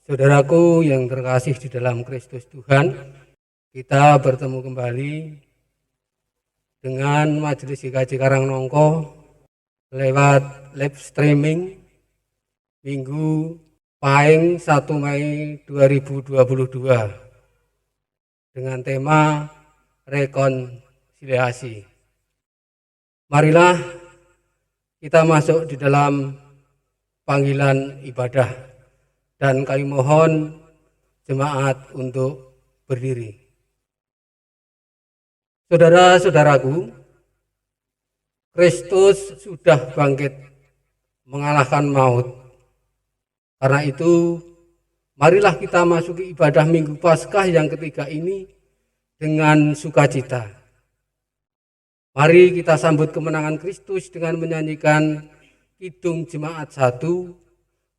Saudaraku yang terkasih di dalam Kristus Tuhan, kita bertemu kembali dengan Majelis GKJ Karangnongko lewat live streaming Minggu Pahing 1 Mei 2022 dengan tema rekonsiliasi. Marilah kita masuk di dalam panggilan ibadah. Dan kami mohon jemaat untuk berdiri. Saudara-saudaraku, Kristus sudah bangkit mengalahkan maut. Karena itu, marilah kita masuki ibadah Minggu Paskah yang ketiga ini dengan sukacita. Mari kita sambut kemenangan Kristus dengan menyanyikan Kidung Jemaat 1,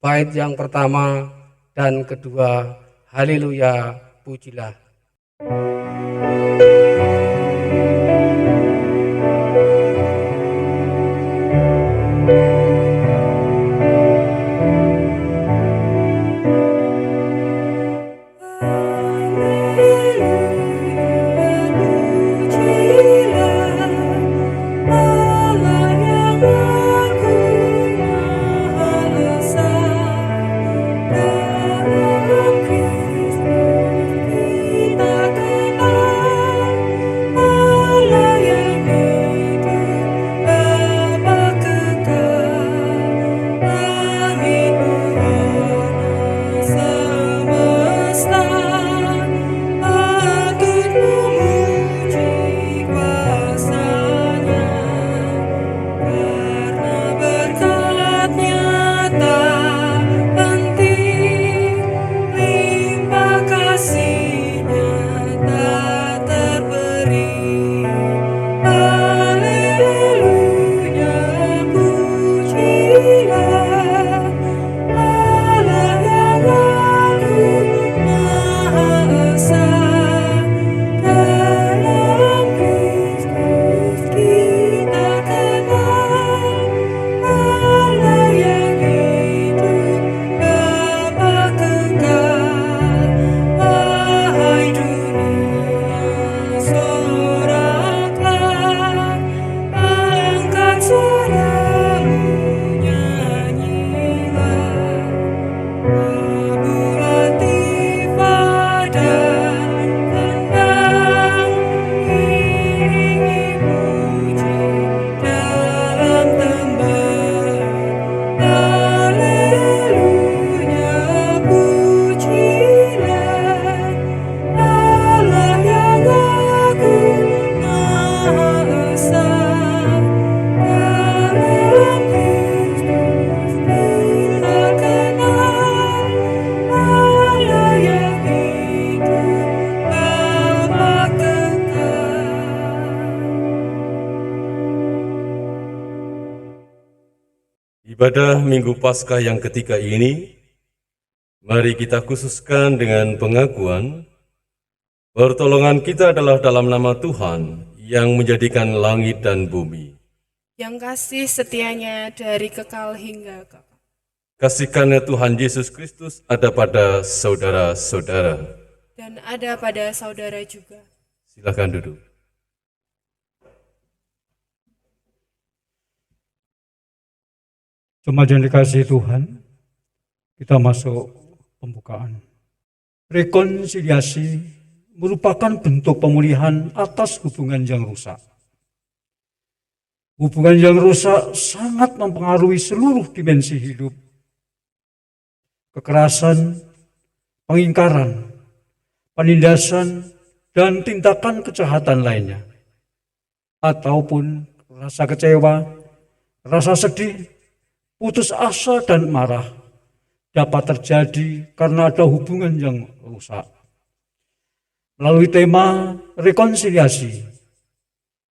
bait yang pertama dan kedua, haleluya, pujilah. Ibadah Minggu Paskah yang ketiga ini, mari kita khususkan dengan pengakuan, pertolongan kita adalah dalam nama Tuhan yang menjadikan langit dan bumi. Yang kasih setianya dari kekal hingga kekal. Kasih karunia Tuhan Yesus Kristus ada pada saudara-saudara. Dan ada pada saudara juga. Silakan duduk. Jemaat yang dikasihi Tuhan, kita masuk pembukaan. Rekonsiliasi merupakan bentuk pemulihan atas hubungan yang rusak. Hubungan yang rusak sangat mempengaruhi seluruh dimensi hidup. Kekerasan, pengingkaran, penindasan, dan tindakan kejahatan lainnya. Ataupun rasa kecewa, rasa sedih, putus asa dan marah dapat terjadi karena ada hubungan yang rusak. Melalui tema rekonsiliasi,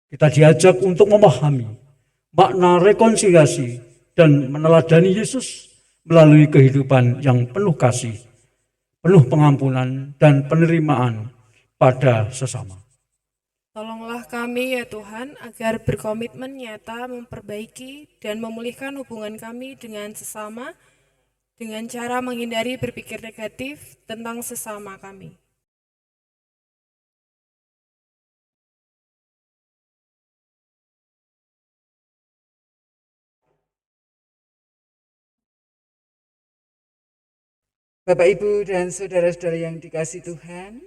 kita diajak untuk memahami makna rekonsiliasi dan meneladani Yesus melalui kehidupan yang penuh kasih, penuh pengampunan dan penerimaan pada sesama. Tolonglah kami ya Tuhan agar berkomitmen nyata memperbaiki dan memulihkan hubungan kami dengan sesama dengan cara menghindari berpikir negatif tentang sesama kami. Bapak, Ibu, dan saudara-saudara yang dikasihi Tuhan,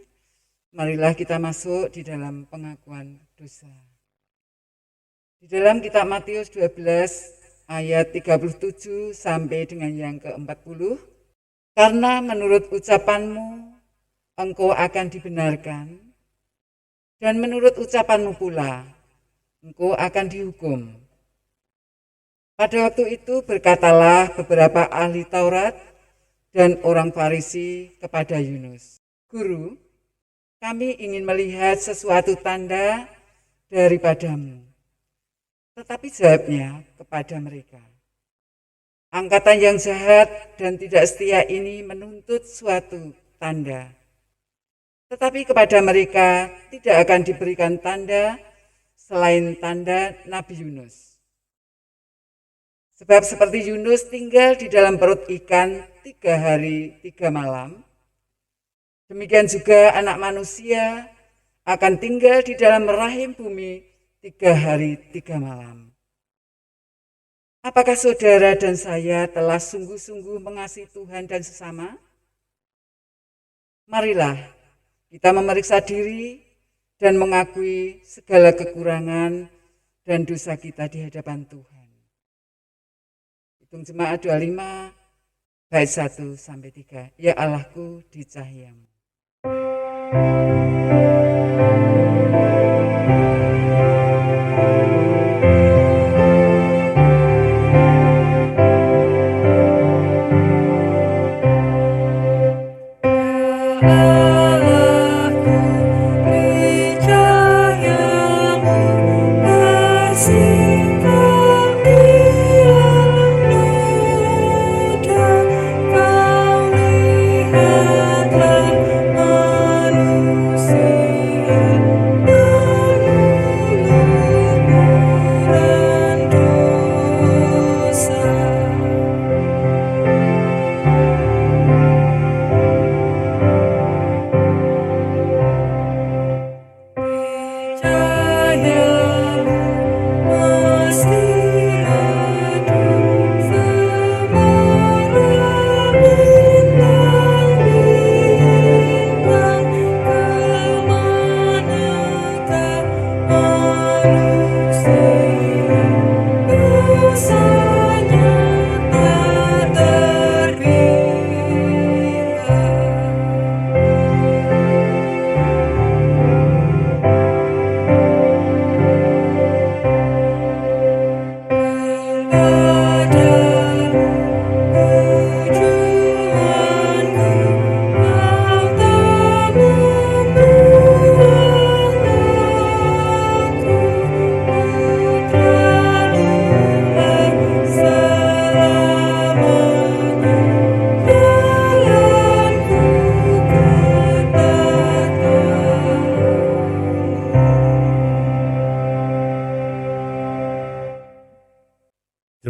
marilah kita masuk di dalam pengakuan dosa. Di dalam kitab Matius 12 ayat 37 sampai dengan yang ke-40, karena menurut ucapanmu engkau akan dibenarkan, dan menurut ucapanmu pula engkau akan dihukum. Pada waktu itu berkatalah beberapa ahli Taurat dan orang Farisi kepada Yunus, "Guru, kami ingin melihat sesuatu tanda daripadamu." Tetapi jawabnya kepada mereka, "Angkatan yang jahat dan tidak setia ini menuntut suatu tanda. Tetapi kepada mereka tidak akan diberikan tanda selain tanda Nabi Yunus. Sebab seperti Yunus tinggal di dalam perut ikan 3 hari 3 malam, demikian juga Anak Manusia akan tinggal di dalam rahim bumi 3 hari 3 malam. Apakah saudara dan saya telah sungguh-sungguh mengasihi Tuhan dan sesama? Marilah kita memeriksa diri dan mengakui segala kekurangan dan dosa kita di hadapan Tuhan." Hitung Jemaat 25 bait 1 sampai 3. Ya Allahku di cahayamu.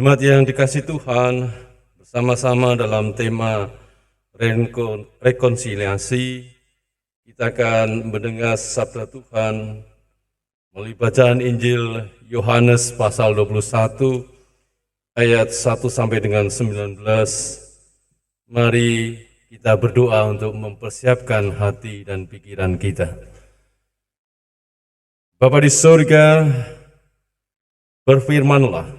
Jemaat yang dikasihi Tuhan, bersama-sama dalam tema rekonsiliasi, kita akan mendengar sabda Tuhan melalui bacaan Injil Yohanes pasal 21 ayat 1 sampai dengan 19. Mari kita berdoa untuk mempersiapkan hati dan pikiran kita. Bapa di surga, berfirmanlah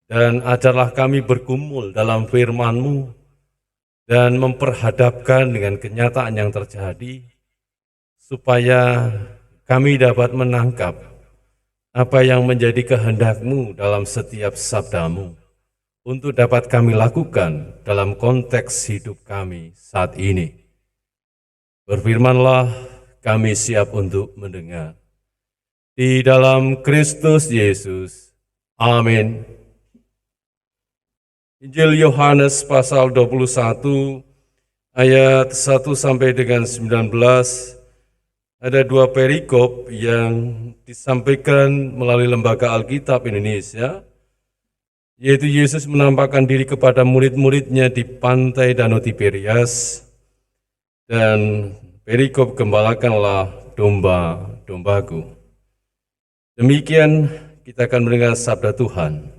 dan ajarlah kami bergumul dalam firman-Mu dan memperhadapkan dengan kenyataan yang terjadi, supaya kami dapat menangkap apa yang menjadi kehendak-Mu dalam setiap sabda-Mu, untuk dapat kami lakukan dalam konteks hidup kami saat ini. Berfirmanlah, kami siap untuk mendengar. Di dalam Kristus Yesus. Amin. Injil Yohanes pasal 21 ayat 1 sampai dengan 19, ada 2 perikop yang disampaikan melalui Lembaga Alkitab Indonesia. yaitu Yesus menampakkan diri kepada murid-muridnya di pantai Danau Tiberias, dan perikop gembalakanlah domba-dombaku. Demikian kita akan mendengar sabda Tuhan.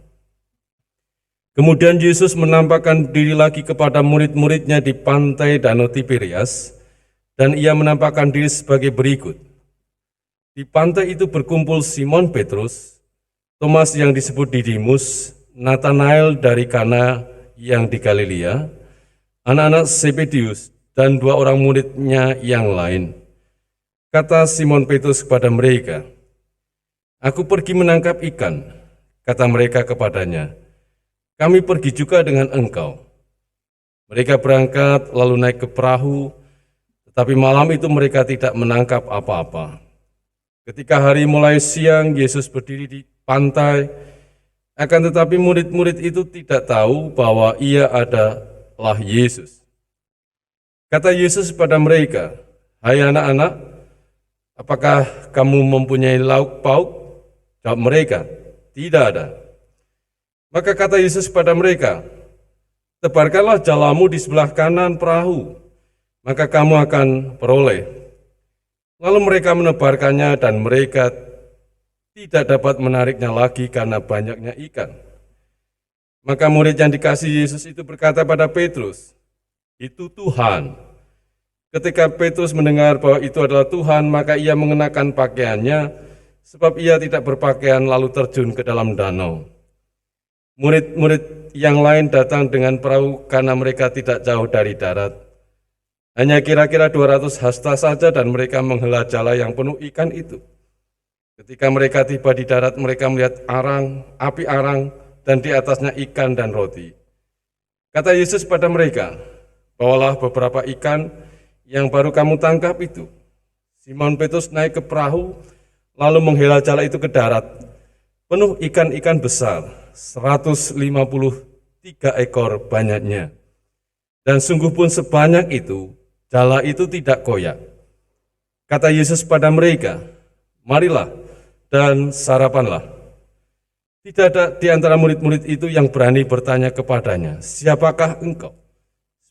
Kemudian Yesus menampakkan diri lagi kepada murid-muridnya di pantai Danau Tiberias, dan ia menampakkan diri sebagai berikut. Di pantai itu berkumpul Simon Petrus, Thomas yang disebut Didimus, Nathanael dari Kana yang di Galilea, anak-anak Zebedius, dan 2 orang muridnya yang lain. Kata Simon Petrus kepada mereka, "Aku pergi menangkap ikan." Kata mereka kepadanya, "Kami pergi juga dengan engkau." Mereka berangkat lalu naik ke perahu, tetapi malam itu mereka tidak menangkap apa-apa. Ketika hari mulai siang, Yesus berdiri di pantai, akan tetapi murid-murid itu tidak tahu bahwa ia adalah Yesus. Kata Yesus pada mereka, "Hai anak-anak, apakah kamu mempunyai lauk pauk?" Jawab mereka, "Tidak ada." Maka kata Yesus pada mereka, "Tebarkanlah jalamu di sebelah kanan perahu, maka kamu akan peroleh." Lalu mereka menebarkannya dan mereka tidak dapat menariknya lagi karena banyaknya ikan. Maka murid yang dikasihi Yesus itu berkata pada Petrus, "Itu Tuhan." Ketika Petrus mendengar bahwa itu adalah Tuhan, maka ia mengenakan pakaiannya, sebab ia tidak berpakaian lalu terjun ke dalam danau. Murid-murid yang lain datang dengan perahu karena mereka tidak jauh dari darat. Hanya kira-kira 200 hasta saja dan mereka menghela jala yang penuh ikan itu. Ketika mereka tiba di darat, mereka melihat api arang, dan di atasnya ikan dan roti. Kata Yesus pada mereka, "Bawalah beberapa ikan yang baru kamu tangkap itu." Simon Petrus naik ke perahu, lalu menghela jala itu ke darat, penuh ikan-ikan besar, 153 ekor banyaknya. Dan sungguh pun sebanyak itu, jala itu tidak koyak. Kata Yesus pada mereka, "Marilah dan sarapanlah." Tidak ada di antara murid-murid itu yang berani bertanya kepadanya, "Siapakah engkau?"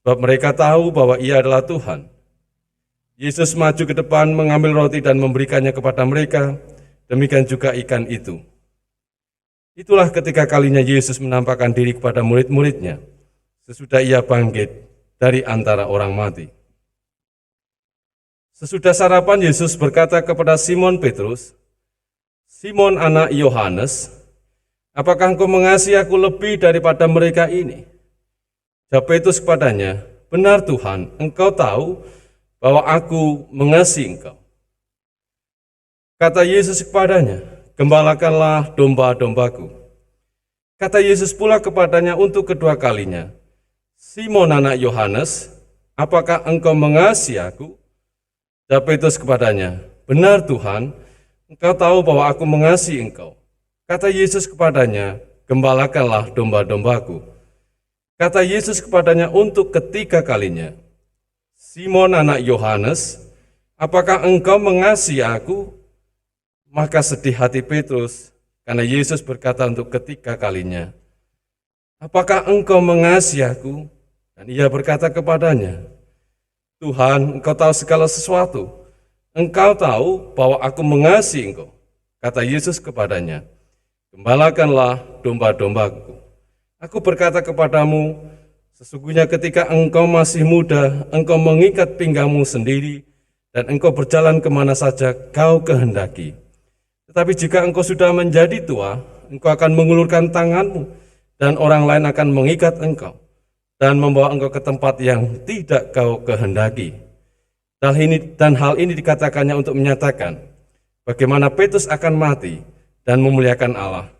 Sebab mereka tahu bahwa ia adalah Tuhan. Yesus maju ke depan, mengambil roti dan memberikannya kepada mereka, demikian juga ikan itu. Itulah ketika kalinya Yesus menampakkan diri kepada murid-muridnya, sesudah ia bangkit dari antara orang mati. Sesudah sarapan, Yesus berkata kepada Simon Petrus, "Simon anak Yohanes, apakah engkau mengasihi aku lebih daripada mereka ini?" Jawab Petrus kepadanya, "Benar Tuhan, engkau tahu bahwa aku mengasihi engkau." Kata Yesus kepadanya, "Gembalakanlah domba-dombaku." Kata Yesus pula kepadanya untuk kedua kalinya, "Simon anak Yohanes, apakah engkau mengasihi aku?" Jawab Petrus kepadanya, "Benar Tuhan, engkau tahu bahwa aku mengasihi engkau." Kata Yesus kepadanya, "Gembalakanlah domba-dombaku." Kata Yesus kepadanya untuk ketiga kalinya, "Simon anak Yohanes, apakah engkau mengasihi aku?" Maka sedih hati Petrus, karena Yesus berkata untuk ketiga kalinya, "Apakah engkau mengasihi aku?" Dan ia berkata kepadanya, "Tuhan, engkau tahu segala sesuatu. Engkau tahu bahwa aku mengasihi engkau." Kata Yesus kepadanya, "Gembalakanlah domba-dombaku. Aku berkata kepadamu, sesungguhnya ketika engkau masih muda, engkau mengikat pinggangmu sendiri, dan engkau berjalan kemana saja kau kehendaki. Tetapi jika engkau sudah menjadi tua, engkau akan mengulurkan tanganmu, dan orang lain akan mengikat engkau, dan membawa engkau ke tempat yang tidak kau kehendaki." Dan hal ini dikatakannya untuk menyatakan bagaimana Petrus akan mati dan memuliakan Allah.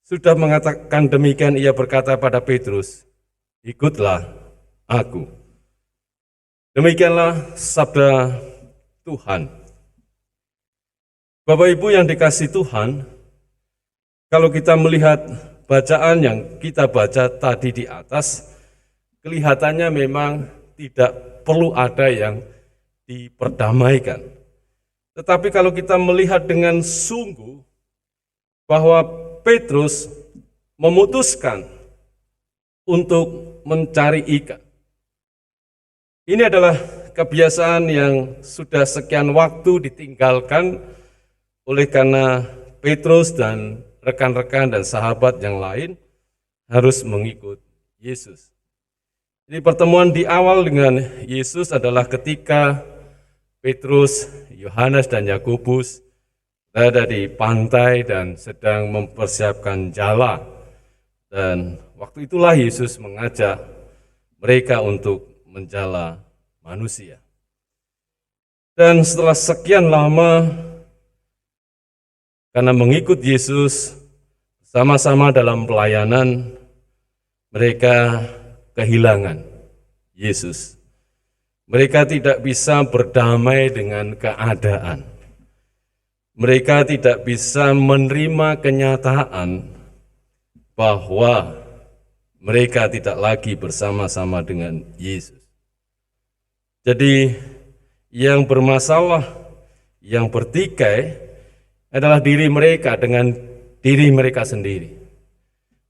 Sudah mengatakan demikian, ia berkata pada Petrus, "Ikutlah aku." Demikianlah sabda Tuhan. Bapak Ibu yang dikasihi Tuhan, kalau kita melihat bacaan yang kita baca tadi di atas, kelihatannya memang tidak perlu ada yang diperdamaikan. Tetapi kalau kita melihat dengan sungguh bahwa Petrus memutuskan untuk mencari ikan. Ini adalah kebiasaan yang sudah sekian waktu ditinggalkan oleh karena Petrus dan rekan-rekan dan sahabat yang lain harus mengikut Yesus. Jadi pertemuan di awal dengan Yesus adalah ketika Petrus, Yohanes, dan Yakobus berada di pantai dan sedang mempersiapkan jala. Dan waktu itulah Yesus mengajak mereka untuk menjala manusia. Dan setelah sekian lama, karena mengikut Yesus sama-sama dalam pelayanan, mereka kehilangan Yesus. Mereka tidak bisa berdamai dengan keadaan. Mereka tidak bisa menerima kenyataan bahwa mereka tidak lagi bersama-sama dengan Yesus. Jadi yang bermasalah, yang bertikai adalah diri mereka dengan diri mereka sendiri.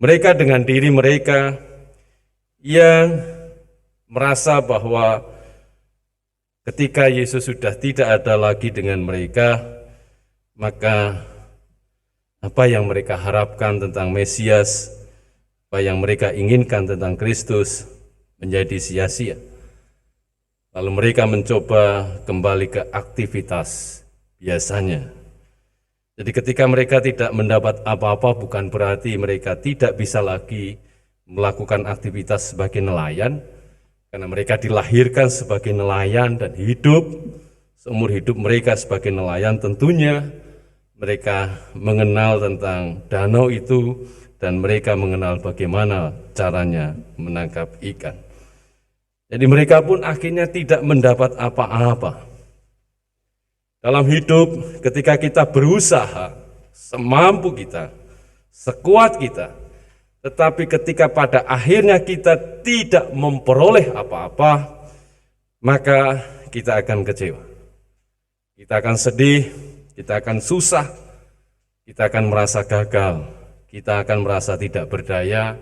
Mereka dengan diri mereka yang merasa bahwa ketika Yesus sudah tidak ada lagi dengan mereka, maka apa yang mereka harapkan tentang Mesias, apa yang mereka inginkan tentang Kristus menjadi sia-sia. Lalu mereka mencoba kembali ke aktivitas biasanya. Jadi ketika mereka tidak mendapat apa-apa, bukan berarti mereka tidak bisa lagi melakukan aktivitas sebagai nelayan, karena mereka dilahirkan sebagai nelayan dan hidup seumur hidup mereka sebagai nelayan. Tentunya mereka mengenal tentang danau itu dan mereka mengenal bagaimana caranya menangkap ikan. Jadi mereka pun akhirnya tidak mendapat apa-apa. Dalam hidup ketika kita berusaha semampu kita, sekuat kita, tetapi ketika pada akhirnya kita tidak memperoleh apa-apa, maka kita akan kecewa. Kita akan sedih, kita akan susah, kita akan merasa gagal, kita akan merasa tidak berdaya,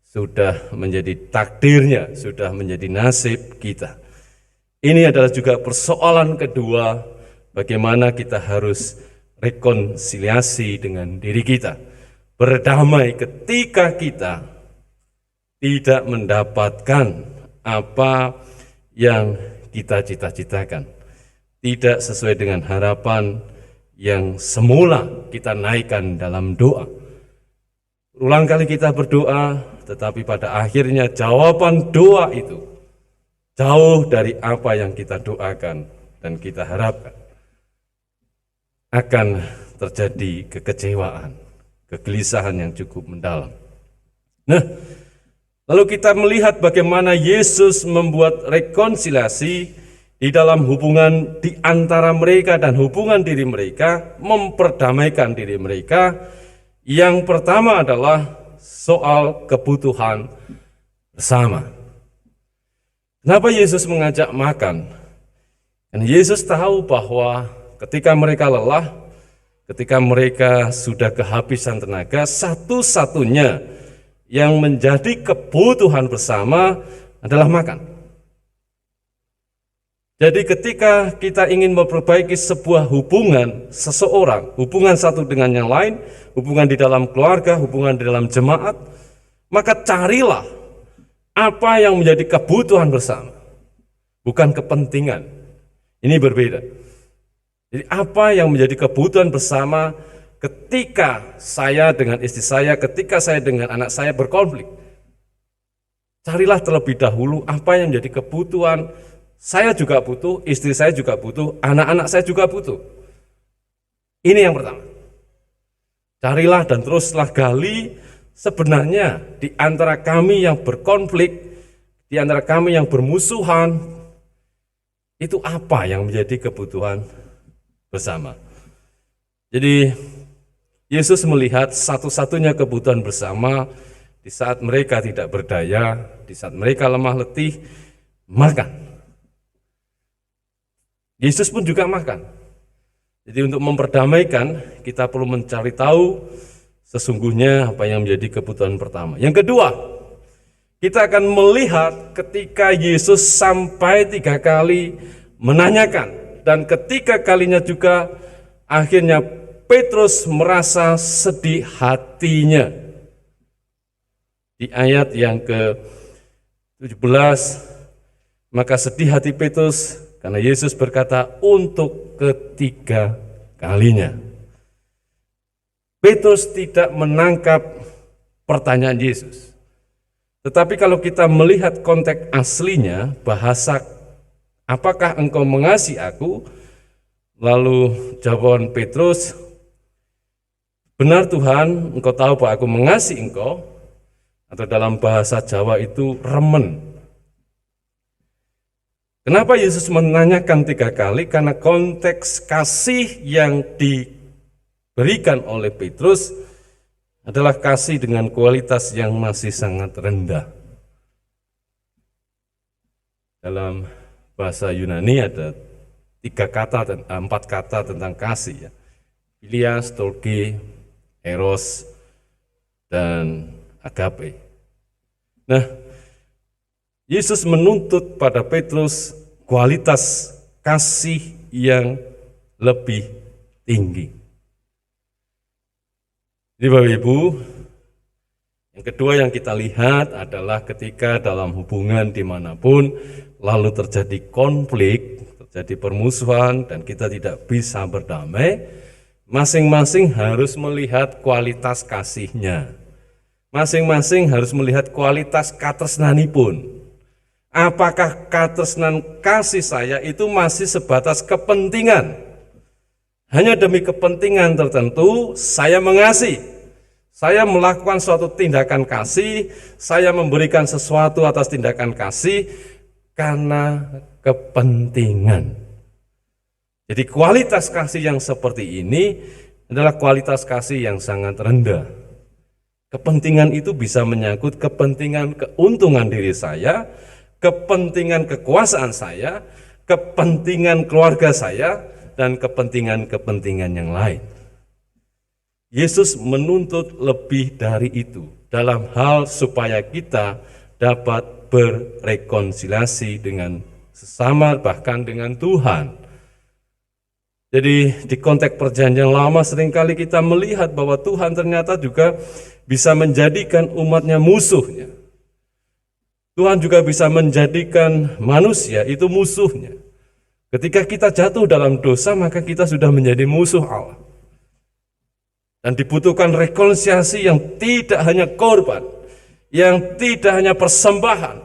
sudah menjadi takdirnya, sudah menjadi nasib kita. Ini adalah juga persoalan kedua, bagaimana kita harus rekonsiliasi dengan diri kita. Berdamai ketika kita tidak mendapatkan apa yang kita cita-citakan, tidak sesuai dengan harapan yang semula kita naikkan dalam doa. Ulang kali kita berdoa, tetapi pada akhirnya jawaban doa itu jauh dari apa yang kita doakan dan kita harapkan. Akan terjadi kekecewaan, kegelisahan yang cukup mendalam. Nah, lalu kita melihat bagaimana Yesus membuat rekonsiliasi di dalam hubungan di antara mereka dan hubungan diri mereka, memperdamaikan diri mereka. Yang pertama adalah soal kebutuhan bersama. Kenapa Yesus mengajak makan? Dan Yesus tahu bahwa ketika mereka lelah, ketika mereka sudah kehabisan tenaga, satu-satunya yang menjadi kebutuhan bersama adalah makan. Jadi ketika kita ingin memperbaiki sebuah hubungan seseorang, hubungan satu dengan yang lain, hubungan di dalam keluarga, hubungan di dalam jemaat, maka carilah apa yang menjadi kebutuhan bersama, bukan kepentingan. Ini berbeda. Jadi apa yang menjadi kebutuhan bersama ketika saya dengan istri saya, ketika saya dengan anak saya berkonflik. Carilah terlebih dahulu apa yang menjadi kebutuhan. Saya juga butuh, istri saya juga butuh, anak-anak saya juga butuh. Ini yang pertama. Carilah dan teruslah gali sebenarnya di antara kami yang berkonflik, di antara kami yang bermusuhan, itu apa yang menjadi kebutuhan bersama. Jadi Yesus melihat satu-satunya kebutuhan bersama di saat mereka tidak berdaya, di saat mereka lemah letih, makan. Yesus pun juga makan. Jadi untuk memperdamaikan, kita perlu mencari tahu sesungguhnya apa yang menjadi kebutuhan pertama. Yang kedua, kita akan melihat ketika Yesus sampai 3 kali menanyakan, dan ketika kalinya juga akhirnya Petrus merasa sedih hatinya. Di ayat yang ke-17, maka sedih hati Petrus karena Yesus berkata untuk ketiga kalinya. Petrus tidak menangkap pertanyaan Yesus. Tetapi kalau kita melihat konteks aslinya, bahasa apakah engkau mengasihi aku? Lalu jawaban Petrus, benar Tuhan, engkau tahu bahwa aku mengasihi engkau. Atau dalam bahasa Jawa itu remen. Kenapa Yesus menanyakan 3 kali? Karena konteks kasih yang diberikan oleh Petrus adalah kasih dengan kualitas yang masih sangat rendah. Dalam bahasa Yunani ada 4 kata tentang kasih, ya. Philia, storge, eros, dan agape. Nah, Yesus menuntut pada Petrus kualitas kasih yang lebih tinggi. Jadi Bapak Ibu, yang kedua yang kita lihat adalah ketika dalam hubungan dimanapun lalu terjadi konflik, terjadi permusuhan dan kita tidak bisa berdamai, masing-masing harus melihat kualitas kasihnya. Masing-masing harus melihat kualitas katresnanipun. Apakah katresnan kasih saya itu masih sebatas kepentingan? Hanya demi kepentingan tertentu saya mengasihi. Saya melakukan suatu tindakan kasih, saya memberikan sesuatu atas tindakan kasih karena kepentingan. Jadi kualitas kasih yang seperti ini adalah kualitas kasih yang sangat rendah. Kepentingan itu bisa menyangkut kepentingan keuntungan diri saya, kepentingan kekuasaan saya, kepentingan keluarga saya, dan kepentingan-kepentingan yang lain. Yesus menuntut lebih dari itu dalam hal supaya kita dapat berrekonsiliasi dengan sesama, bahkan dengan Tuhan. Jadi di konteks perjanjian lama seringkali kita melihat bahwa Tuhan ternyata juga bisa menjadikan umatnya musuhnya. Tuhan juga bisa menjadikan manusia itu musuhnya. Ketika kita jatuh dalam dosa, maka kita sudah menjadi musuh Allah. Dan dibutuhkan rekonsiliasi yang tidak hanya korban, yang tidak hanya persembahan,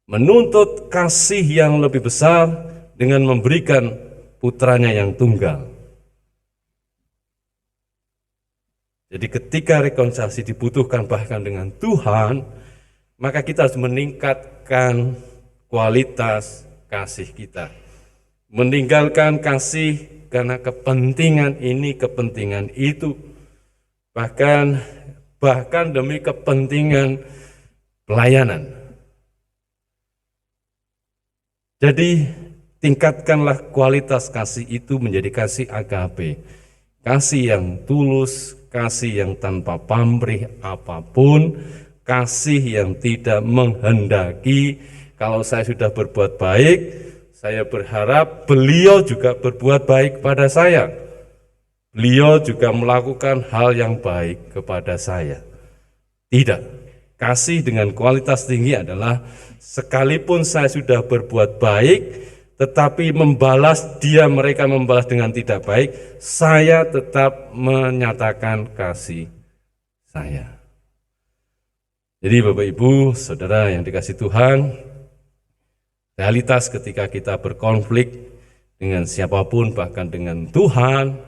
menuntut kasih yang lebih besar dengan memberikan putranya yang tunggal. Jadi ketika rekonsiliasi dibutuhkan bahkan dengan Tuhan, maka kita harus meningkatkan kualitas kasih kita. Meninggalkan kasih karena kepentingan ini, kepentingan itu, bahkan demi kepentingan pelayanan. Jadi tingkatkanlah kualitas kasih itu menjadi kasih agape, kasih yang tulus, kasih yang tanpa pamrih apapun, kasih yang tidak menghendaki kalau saya sudah berbuat baik, saya berharap beliau juga berbuat baik kepada saya. Beliau juga melakukan hal yang baik kepada saya. Tidak, kasih dengan kualitas tinggi adalah sekalipun saya sudah berbuat baik, tetapi mereka membalas dengan tidak baik, saya tetap menyatakan kasih saya. Jadi Bapak Ibu, Saudara yang dikasihi Tuhan, realitas ketika kita berkonflik dengan siapapun, bahkan dengan Tuhan,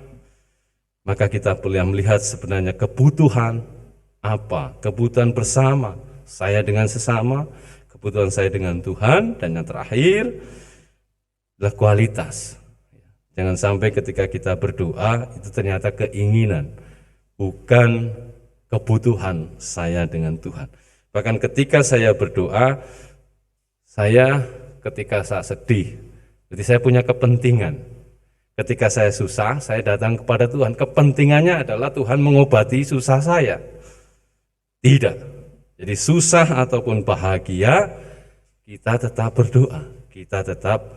maka kita boleh melihat sebenarnya kebutuhan apa, kebutuhan bersama, saya dengan sesama, kebutuhan saya dengan Tuhan, dan yang terakhir adalah kualitas. Jangan sampai ketika kita berdoa itu ternyata keinginan, bukan kebutuhan saya dengan Tuhan. Bahkan ketika saya berdoa, ketika saya sedih, jadi saya punya kepentingan. Ketika saya susah, saya datang kepada Tuhan. Kepentingannya adalah Tuhan mengobati susah saya. Tidak. Jadi susah ataupun bahagia, kita tetap berdoa. Kita tetap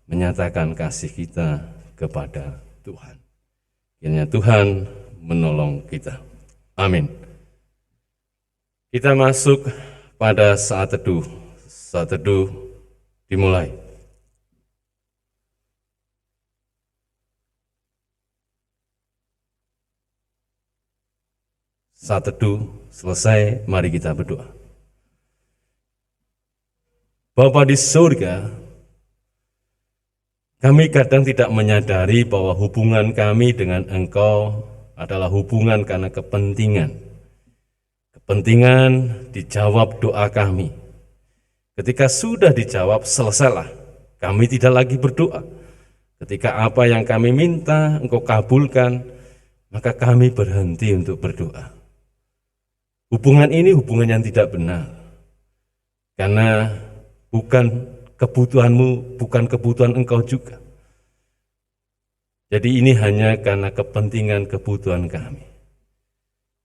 menyatakan kasih kita kepada Tuhan. Kiranya Tuhan menolong kita. Amin. Kita masuk pada saat teduh. Saat teduh dimulai. Saat teduh selesai, mari kita berdoa. Bapa di surga, kami kadang tidak menyadari bahwa hubungan kami dengan Engkau adalah hubungan karena kepentingan. Kepentingan dijawab doa kami. Ketika sudah dijawab, selesailah. Kami tidak lagi berdoa. Ketika apa yang kami minta Engkau kabulkan, maka kami berhenti untuk berdoa. Hubungan ini hubungan yang tidak benar, karena bukan kebutuhanmu, bukan kebutuhan engkau juga. Jadi ini hanya karena kepentingan kebutuhan kami.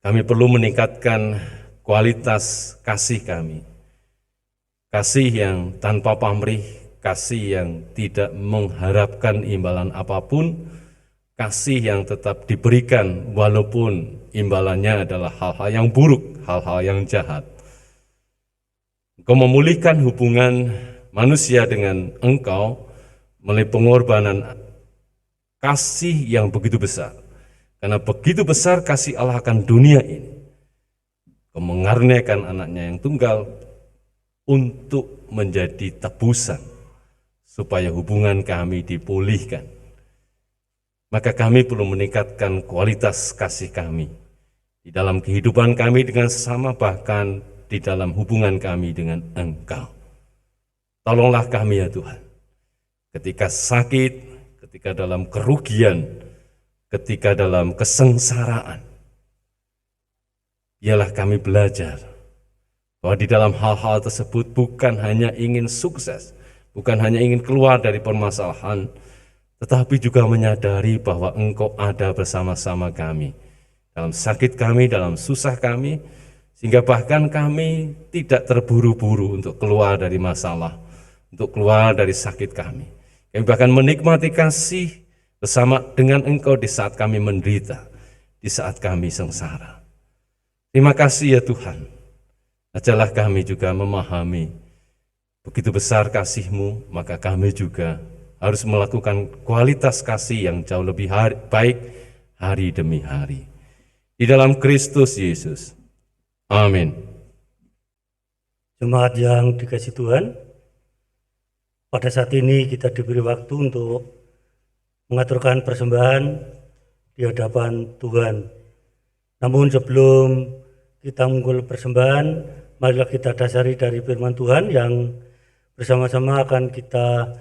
Kami perlu meningkatkan kualitas kasih kami. Kasih yang tanpa pamrih, kasih yang tidak mengharapkan imbalan apapun, kasih yang tetap diberikan walaupun imbalannya adalah hal-hal yang buruk, hal-hal yang jahat. Engkau memulihkan hubungan manusia dengan Engkau melalui pengorbanan kasih yang begitu besar. Karena begitu besar kasih Allah akan dunia ini. Engkau mengaruniakan anaknya yang tunggal untuk menjadi tebusan supaya hubungan kami dipulihkan. Maka kami perlu meningkatkan kualitas kasih kami di dalam kehidupan kami dengan sesama, bahkan di dalam hubungan kami dengan Engkau. Tolonglah kami ya Tuhan, ketika sakit, ketika dalam kerugian, ketika dalam kesengsaraan, biarlah kami belajar bahwa di dalam hal-hal tersebut bukan hanya ingin sukses, bukan hanya ingin keluar dari permasalahan, tetapi juga menyadari bahwa Engkau ada bersama-sama kami, dalam sakit kami, dalam susah kami, sehingga bahkan kami tidak terburu-buru untuk keluar dari masalah, untuk keluar dari sakit kami. Kami bahkan menikmati kasih bersama dengan Engkau di saat kami menderita, di saat kami sengsara. Terima kasih ya Tuhan, ajarlah kami juga memahami begitu besar kasih-Mu, maka kami juga harus melakukan kualitas kasih yang jauh lebih baik hari demi hari. Di dalam Kristus Yesus. Amin. Jemaat yang dikasihi Tuhan, pada saat ini kita diberi waktu untuk mengaturkan persembahan di hadapan Tuhan. Namun sebelum kita mengumpul persembahan, marilah kita dasari dari firman Tuhan yang bersama-sama akan kita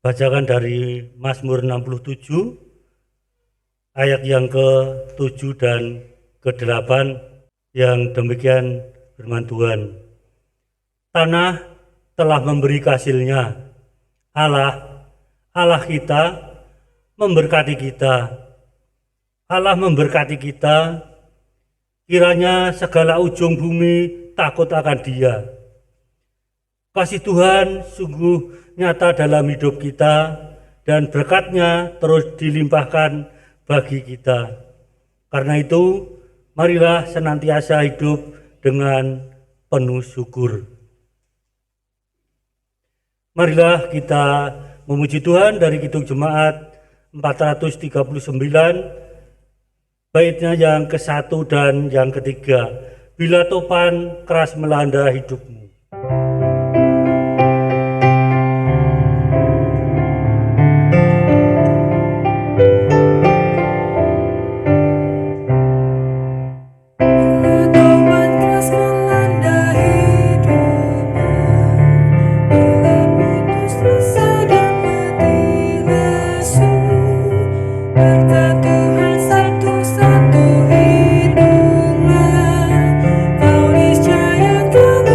bacakan dari Mazmur 67 ayat yang ke-7 dan ke-8 yang demikian firman Tuhan. Tanah telah memberi hasilnya, Allah kita memberkati kita. Allah memberkati kita, kiranya segala ujung bumi takut akan Dia. Kasih Tuhan sungguh nyata dalam hidup kita dan berkat-Nya terus dilimpahkan bagi kita. Karena itu, marilah senantiasa hidup dengan penuh syukur. Marilah kita memuji Tuhan dari Kidung Jemaat 439, baitnya yang ke-1 dan yang ke-3. Bila topan keras melanda hidupmu. Kau niscaya akan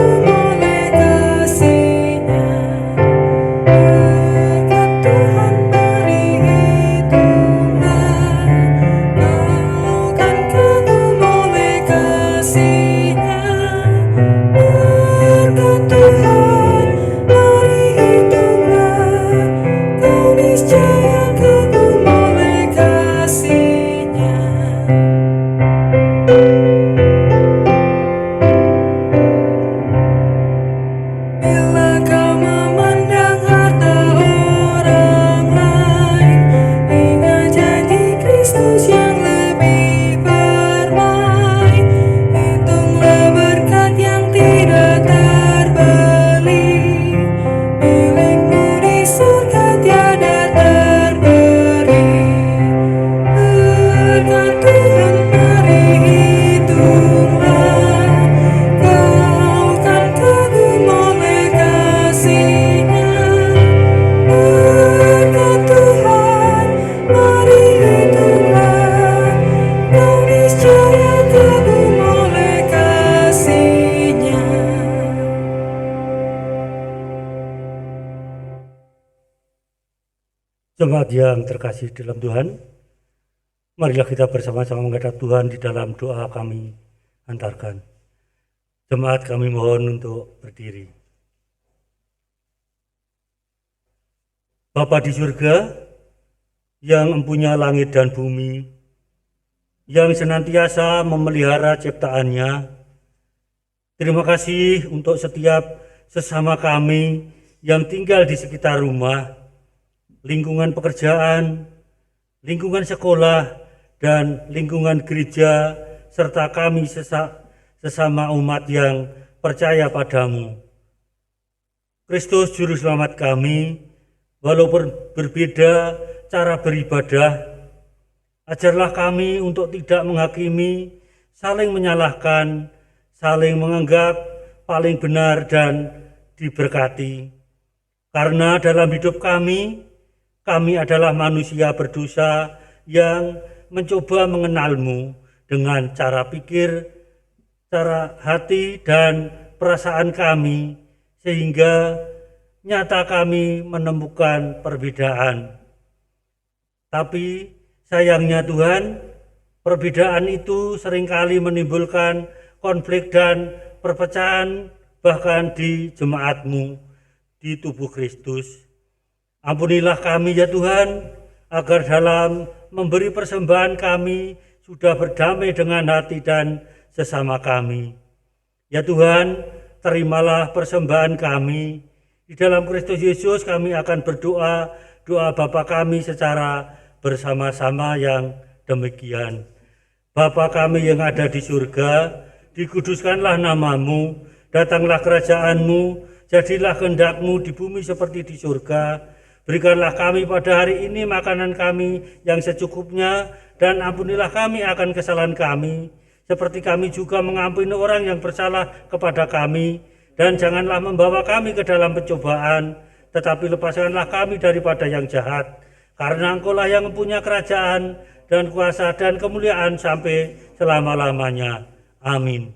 Jemaat yang terkasih dalam Tuhan, marilah kita bersama-sama menghadap Tuhan di dalam doa kami antarkan. Jemaat kami mohon untuk berdiri. Bapa di surga, yang empunya langit dan bumi, yang senantiasa memelihara ciptaannya, terima kasih untuk setiap sesama kami yang tinggal di sekitar rumah, lingkungan pekerjaan, lingkungan sekolah, dan lingkungan gereja, serta kami sesama umat yang percaya padamu. Kristus Juru Selamat kami, walaupun berbeda cara beribadah, ajarlah kami untuk tidak menghakimi, saling menyalahkan, saling menganggap paling benar dan diberkati. Karena dalam hidup kami adalah manusia berdosa yang mencoba mengenalmu dengan cara pikir, cara hati, dan perasaan kami, sehingga nyata kami menemukan perbedaan. Tapi sayangnya Tuhan, perbedaan itu seringkali menimbulkan konflik dan perpecahan bahkan di jemaat-Mu, di tubuh Kristus. Ampunilah kami ya Tuhan, agar dalam memberi persembahan kami sudah berdamai dengan hati dan sesama kami. Ya Tuhan, terimalah persembahan kami. Di dalam Kristus Yesus kami akan berdoa, doa Bapa kami secara bersama-sama yang demikian. Bapa kami yang ada di surga, dikuduskanlah namamu, datanglah kerajaan-Mu, jadilah kehendak-Mu di bumi seperti di surga. Berikanlah kami pada hari ini makanan kami yang secukupnya, dan ampunilah kami akan kesalahan kami, seperti kami juga mengampuni orang yang bersalah kepada kami. Dan janganlah membawa kami ke dalam pencobaan, tetapi lepaskanlah kami daripada yang jahat. Karena Engkau-lah yang mempunyai kerajaan dan kuasa dan kemuliaan sampai selama-lamanya. Amin.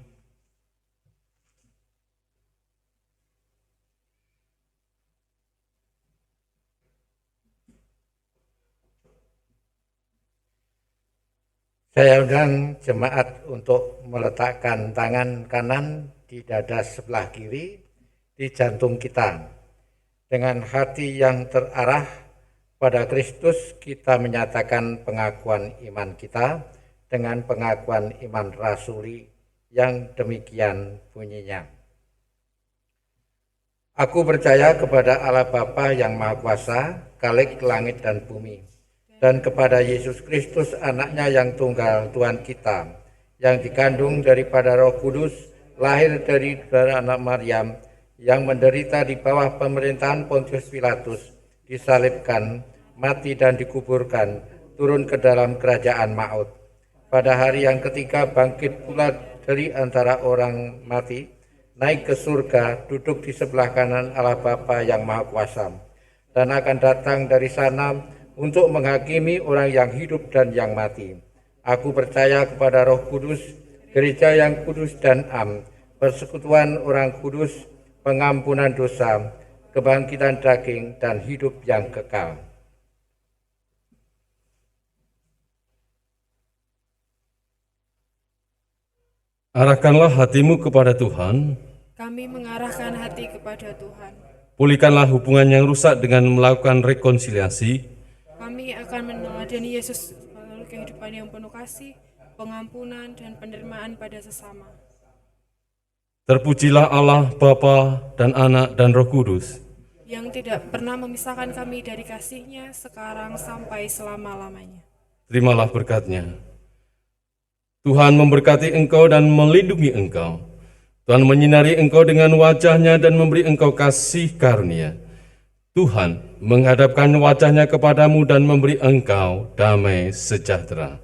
Saya undang jemaat untuk meletakkan tangan kanan di dada sebelah kiri, di jantung kita. Dengan hati yang terarah pada Kristus, kita menyatakan pengakuan iman kita dengan pengakuan iman rasuli yang demikian bunyinya. Aku percaya kepada Allah Bapa yang Maha Kuasa, Khalik langit dan bumi, dan kepada Yesus Kristus anaknya yang tunggal Tuhan kita, yang dikandung daripada Roh Kudus, lahir dari anak Maryam, yang menderita di bawah pemerintahan Pontius Pilatus, disalibkan, mati dan dikuburkan, turun ke dalam kerajaan maut. Pada hari yang ketiga bangkit pula dari antara orang mati, naik ke surga, duduk di sebelah kanan Allah Bapa yang Maha Kuasa, dan akan datang dari sana untuk menghakimi orang yang hidup dan yang mati. Aku percaya kepada Roh Kudus, gereja yang kudus dan am, persekutuan orang kudus, pengampunan dosa, kebangkitan daging, dan hidup yang kekal. Arahkanlah hatimu kepada Tuhan. Kami mengarahkan hati kepada Tuhan. Pulihkanlah hubungan yang rusak dengan melakukan rekonsiliasi. Kami akan meneladani Yesus melalui kehidupan yang penuh kasih, pengampunan, dan penerimaan pada sesama. Terpujilah Allah, Bapa dan Anak dan Roh Kudus, yang tidak pernah memisahkan kami dari kasih-Nya sekarang sampai selama-lamanya. terimalah berkat-Nya. Tuhan memberkati engkau dan melindungi engkau. Tuhan menyinari engkau dengan wajah-Nya dan memberi engkau kasih karunia. Tuhan menghadapkan wajah-Nya kepadamu dan memberi engkau damai sejahtera.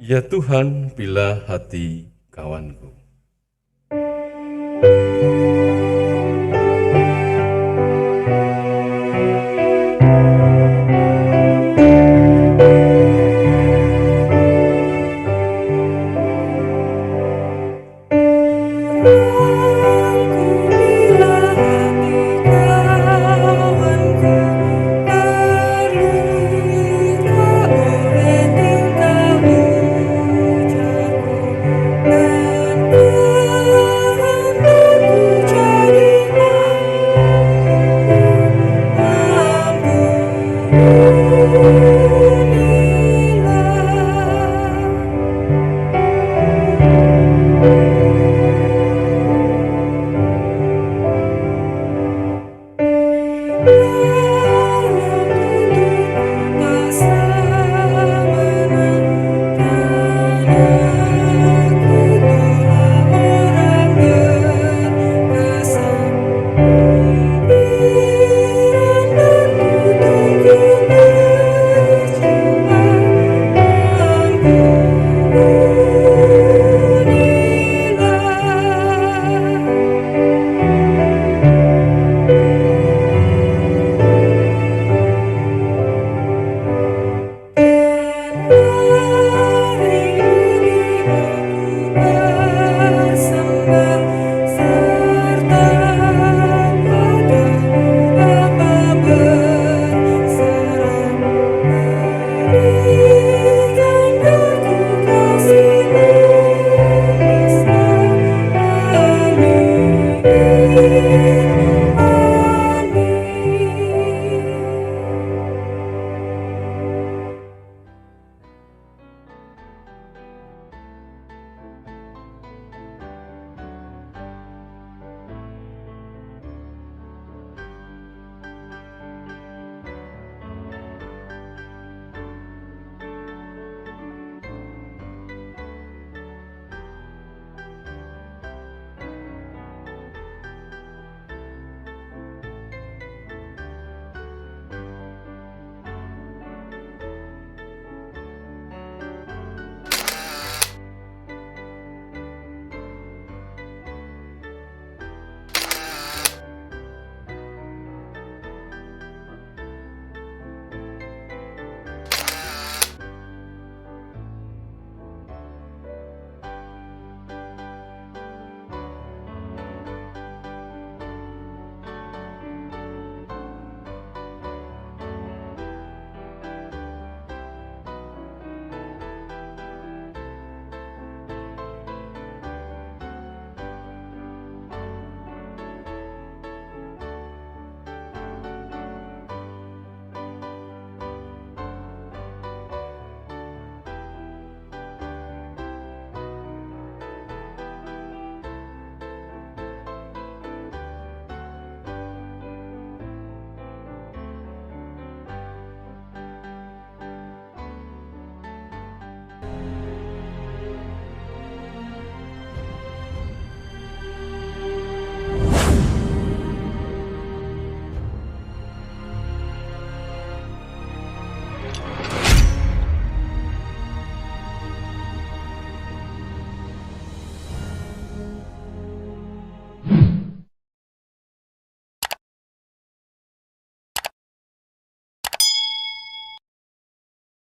Ya Tuhan, pilah hati kawanku. Ampunilah